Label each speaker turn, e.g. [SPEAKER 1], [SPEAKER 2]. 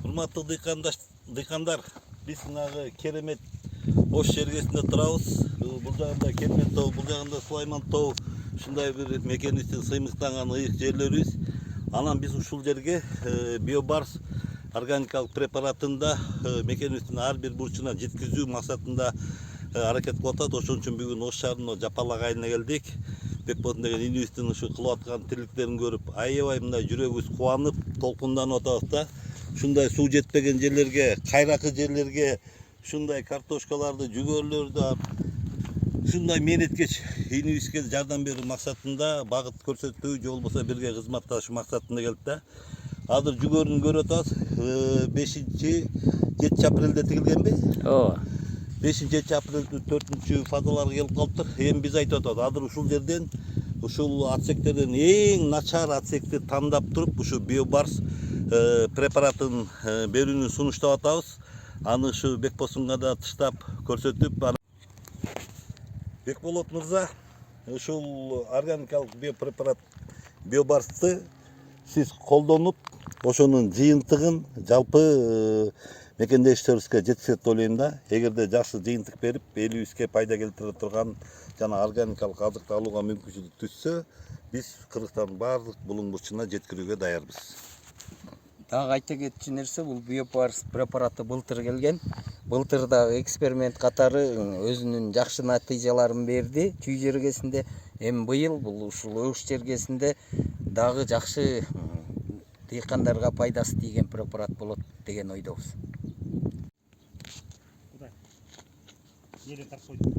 [SPEAKER 1] Урматтуу дыйкандар, биз мынагы керемет ош жергесинде турабыз. Бул жагында Кермет тоо, бул жагында Сулайман тоо, ушундай бир мекенибиздин сыймыктанган ыйык жерлерибиз. Анан биз ушул жерге биобарс органикалык препаратында мекенибиздин ар бир бурчуна жеткизүү максатында аракет кылып атат. Ошон үчүн бүгүн Ош шаарынын Жапалак айылына келдик. Бекболот деген инибиздин ушу кылып аткан тирликтерин көрүп, аябай мындай жүрөгүбүз кубанып, толкунданып атабыз да. Ушундай суу жетпеген жерлерге, кайракы жерлерге ушундай картошкаларды, жүгөрлөрдү, ушундай мээнеткеч инибизге жардам берүү максатында багыт көрсөтүү же болбосо бирге кызматташуу максатында келип да. Азыр жүгөрүн көрүп атабыз. 5-7 апрелде тигилгенби?
[SPEAKER 2] Ооба.
[SPEAKER 1] 5-7 апрелде 4-чү фазаларга келип калыптыр. Эми биз айтып атабыз, азыр ушул жерден, ушул отсектерден эң начар отсекти тандап туруп, ушу биобарс препаратын берүүнү сунуштап атабыз. Аны ушу Бекбосунга да тыштап көрсөтүп, Бекболот мырза, ушул органикалык биопрепарат биобарсты сиз колдонуп, ошонун жыйынтыгын жалпы мекендештерибизге жеткизет деп ойлойм да. Эгерде жакшы жыйынтык берип, элибизге пайда келтире турган жана органикалык азыкты алууга мүмкүнчүлүк түшсө, биз Кыргызстандын баардык булуң бурчуна жеткирүүгө даярбыз.
[SPEAKER 2] Дагы айта кетчү нерсе, бул биобарс препараты былтыр келген. Былтыр дагы эксперимент катары өзүнүн жакшы натыйжаларын берди чүй жергесинде. Эми быйыл бул ушул Ош жергесинде дагы жакшы дыйкандарга пайдасы тийген препарат болот деген ойдобуз.
[SPEAKER 3] Еле тарт койду.